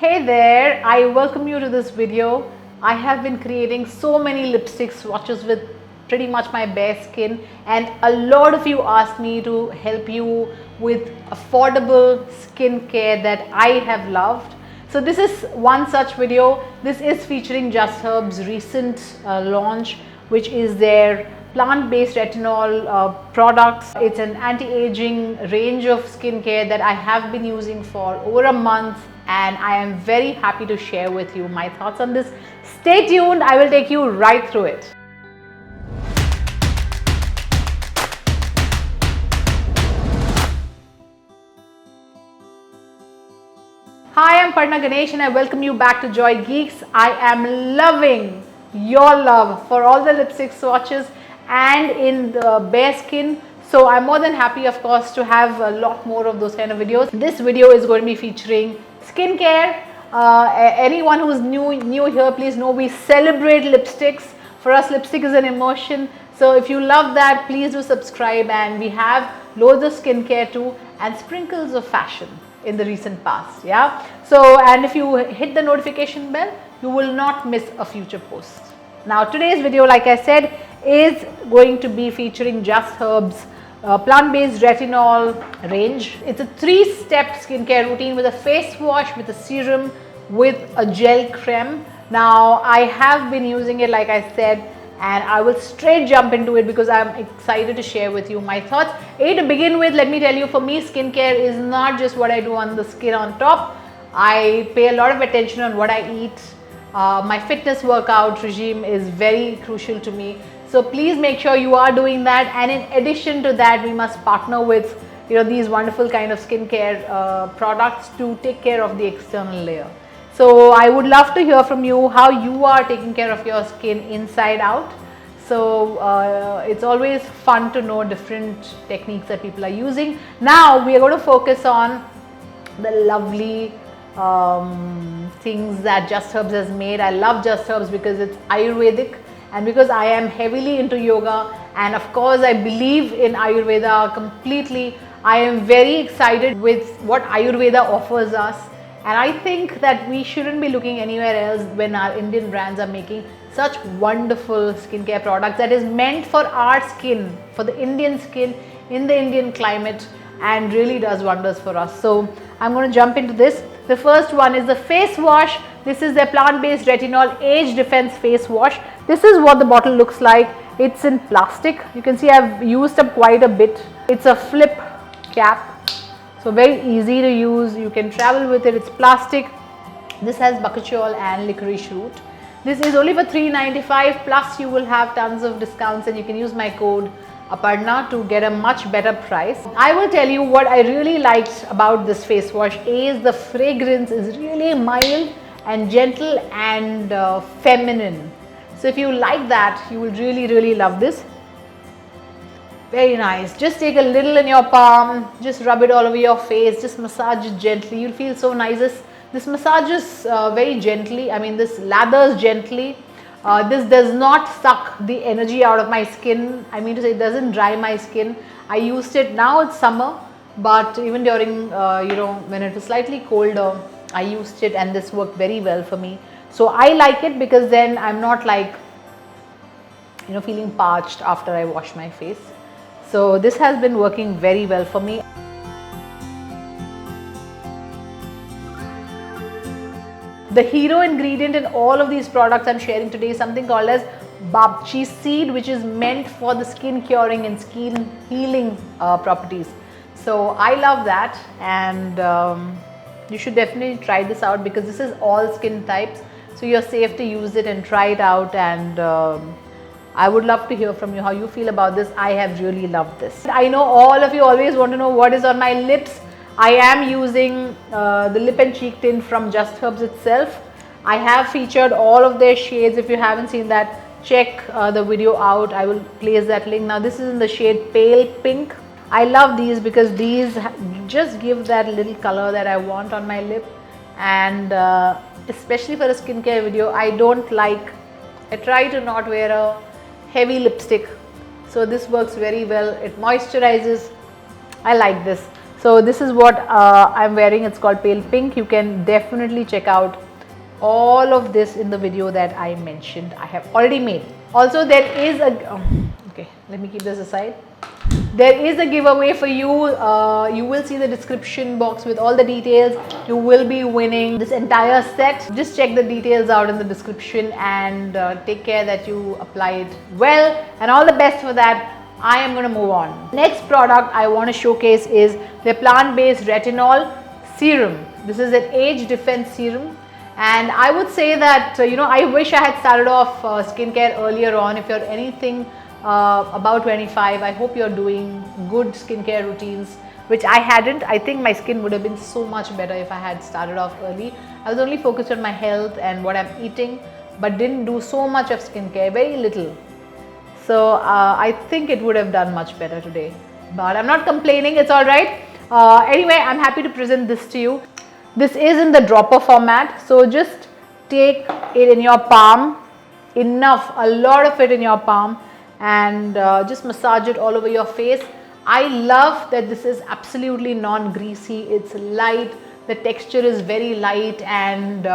Hey there, I welcome you to this video. I have been creating so many lipstick swatches with pretty much my bare skin, and a lot of you asked me to help you with affordable skincare that I have loved. So this is one such video. This is featuring Just Herbs' recent launch, which is their plant-based retinol products. It's an anti-aging range of skincare that I have been using for over a month, and I am very happy to share with you my thoughts on this. Stay tuned, I will take you right through it. Hi, I'm Parna Ganesh and I welcome you back to Joy Geeks. I am loving your love for all the lipstick swatches and in the bare skin. So I'm more than happy, of course, to have a lot more of those kind of videos. This video is going to be featuring skincare. Anyone who's new here, please know we celebrate lipsticks. For us, lipstick is an emotion. So if you love that, please do subscribe. And we have loads of skincare too and sprinkles of fashion in the recent past. Yeah. So, and if you hit the notification bell, you will not miss a future post. Now today's video, like I said, is going to be featuring Just Herbs plant-based retinol range. It's a 3-step skincare routine with a face wash, with a serum, with a gel creme. Now I have been using it, like I said, and I will straight jump into it because I'm excited to share with you my thoughts. To begin with, let me tell you, for me, skincare is not just what I do on the skin on top. I pay a lot of attention on what I eat. My fitness workout regime is very crucial to me. So please make sure you are doing that. And in addition to that, we must partner with these wonderful kind of skincare products to take care of the external layer. So I would love to hear from you how you are taking care of your skin inside out. So it's always fun to know different techniques that people are using. Now we are going to focus on the lovely things that Just Herbs has made. I love Just Herbs because it's Ayurvedic and because I am heavily into yoga, and of course I believe in Ayurveda completely. I am very excited with what Ayurveda offers us, and I think that we shouldn't be looking anywhere else when our Indian brands are making such wonderful skincare products that is meant for our skin, for the Indian skin, in the Indian climate, and really does wonders for us. So I'm going to jump into this. The first one is the face wash. This is their plant-based retinol age defense face wash. This is what the bottle looks like. It's in plastic. You can see I've used up quite a bit. It's a flip cap, so very easy to use. You can travel with it. It's plastic. This has bakuchiol and licorice root. This is only for $3.95, plus you will have tons of discounts, and you can use my code Aparna to get a much better price. I will tell you what I really liked about this face wash is the fragrance is really mild and gentle and feminine. So if you like that, you will really love this. Very nice. Just take a little in your palm, just rub it all over your face, just massage it gently. You'll feel so nice. This massages very gently. I mean, this lathers gently. This does not suck the energy out of my skin. I mean to say, it doesn't dry my skin. I used it, now it's summer, but even during when it was slightly colder, I used it and this worked very well for me. So I like it because then I'm not like feeling parched after I wash my face. So this has been working very well for me. The hero ingredient in all of these products I'm sharing today is something called as babchi seed, which is meant for the skin curing and skin healing properties. So I love that, and you should definitely try this out because this is all skin types. So you're safe to use it and try it out, and I would love to hear from you how you feel about this. I have really loved this. I know all of you always want to know what is on my lips. I am using the lip and cheek tint from Just Herbs itself. I have featured all of their shades. If you haven't seen that, check the video out. I will place that link. Now this is in the shade Pale Pink. I love these because these just give that little color that I want on my lip, and especially for a skincare video, I try to not wear a heavy lipstick. So this works very well. It moisturizes. I like this. So this is what I'm wearing. It's called Pale Pink. You can definitely check out all of this in the video that I mentioned I have already made. Also, there is a okay, let me keep this aside. There is a giveaway for you. You will see the description box with all the details. You will be winning this entire set. Just check the details out in the description and take care that you apply it well, and all the best for that. I am going to move on. Next product I want to showcase is the plant-based retinol serum. This is an age defense serum, and I would say that I wish I had started off skincare earlier on. If you're anything about 25, I hope you're doing good skincare routines, which I hadn't. I think my skin would have been so much better if I had started off early. I was only focused on my health and what I'm eating, but didn't do so much of skincare, very little. So I think it would have done much better today, but I'm not complaining, it's all right. Anyway, I'm happy to present this to you. This is in the dropper format, so just take it in your palm, enough, a lot of it in your palm, and just massage it all over your face. I love that this is absolutely non-greasy, it's light, the texture is very light, and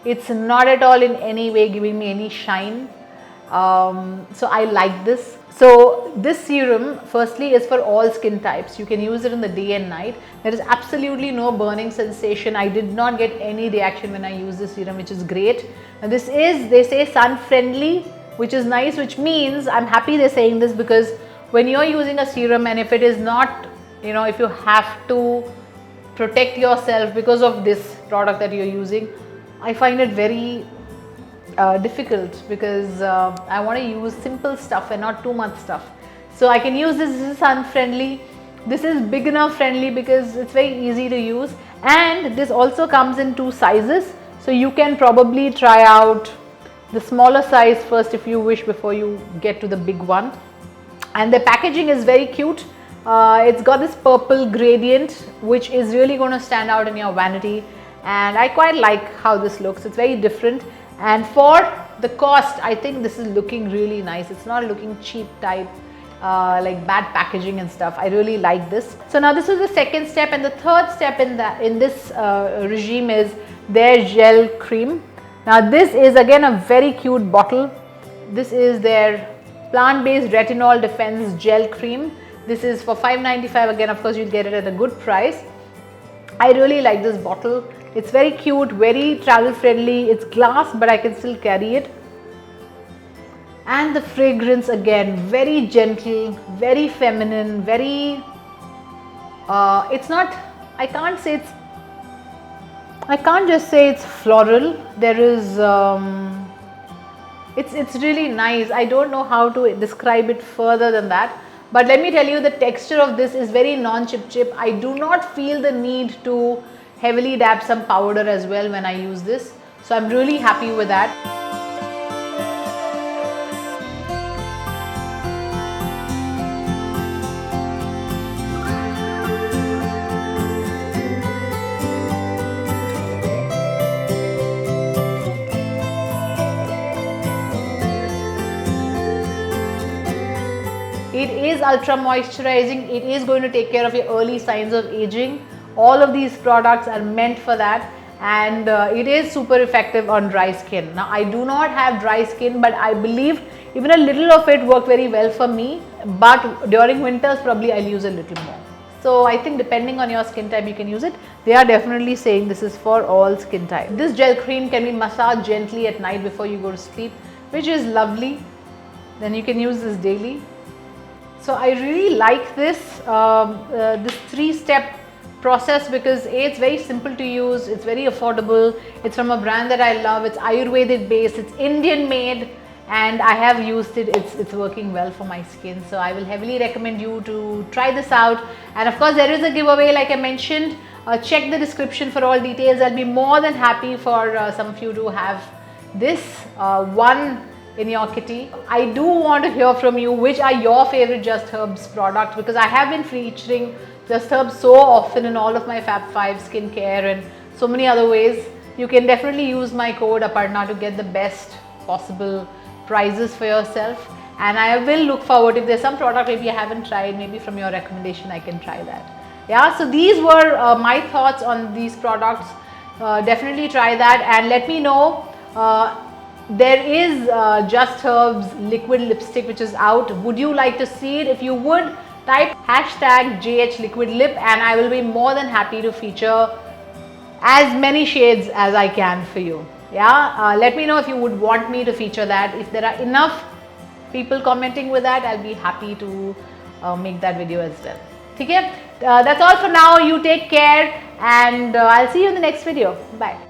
it's not at all in any way giving me any shine. So I like this. So this serum firstly is for all skin types. You can use it in the day and night. There is absolutely no burning sensation. I did not get any reaction when I use this serum, which is great. And this is, they say, sun friendly, which is nice, which means I'm happy they're saying this, because when you're using a serum and if it is not, if you have to protect yourself because of this product that you're using, I find it very difficult, because I want to use simple stuff and not too much stuff. So I can use this. This is sun friendly. This is beginner friendly because it's very easy to use, and this also comes in 2 sizes. So you can probably try out the smaller size first if you wish, before you get to the big one. And the packaging is very cute. It's got this purple gradient, which is really going to stand out in your vanity, and I quite like how this looks. It's very different. And for the cost, I think this is looking really nice. It's not looking cheap type, like bad packaging and stuff. I really like this. So now this is the second step, and the third step in this regime is their gel cream. Now this is again a very cute bottle. This is their plant-based retinol defense gel cream. This is for $5.95. Again, of course, you'll get it at a good price. I really like this bottle. It's very cute, very travel friendly. It's glass, but I can still carry it. And the fragrance, again, very gentle, very feminine, very, it's not, I can't just say it's floral. There is, it's really nice. I don't know how to describe it further than that. But let me tell you, the texture of this is very non-chip. I do not feel the need to heavily dab some powder as well when I use this. So I'm really happy with that. It is ultra moisturizing. It is going to take care of your early signs of aging. All of these products are meant for that, and it is super effective on dry skin. Now I do not have dry skin, but I believe even a little of it worked very well for me, but during winters probably I'll use a little more. So I think depending on your skin type you can use it. They are definitely saying this is for all skin types. This gel cream can be massaged gently at night before you go to sleep, which is lovely. Then you can use this daily. So I really like this, this 3-step process, because A, it's very simple to use, it's very affordable, it's from a brand that I love, it's Ayurvedic based, it's Indian made, and I have used it, it's working well for my skin. So I will heavily recommend you to try this out. And of course there is a giveaway like I mentioned. Check the description for all details. I'll be more than happy for some of you to have this one in your kitty. I do want to hear from you which are your favorite Just Herbs products, because I have been featuring Just Herbs so often in all of my Fab 5 skincare and so many other ways. You can definitely use my code Aparna to get the best possible prizes for yourself, and I will look forward, if there's some product maybe I haven't tried, maybe from your recommendation I can try that. Yeah, so these were my thoughts on these products. Definitely try that and let me know. There is Just Herbs liquid lipstick which is out. Would you like to see it? If you would, type hashtag JH liquid lip and I will be more than happy to feature as many shades as I can for you. Yeah, let me know if you would want me to feature that. If there are enough people commenting with that, I'll be happy to make that video as well. Okay, that's all for now. You take care and I'll see you in the next video. Bye.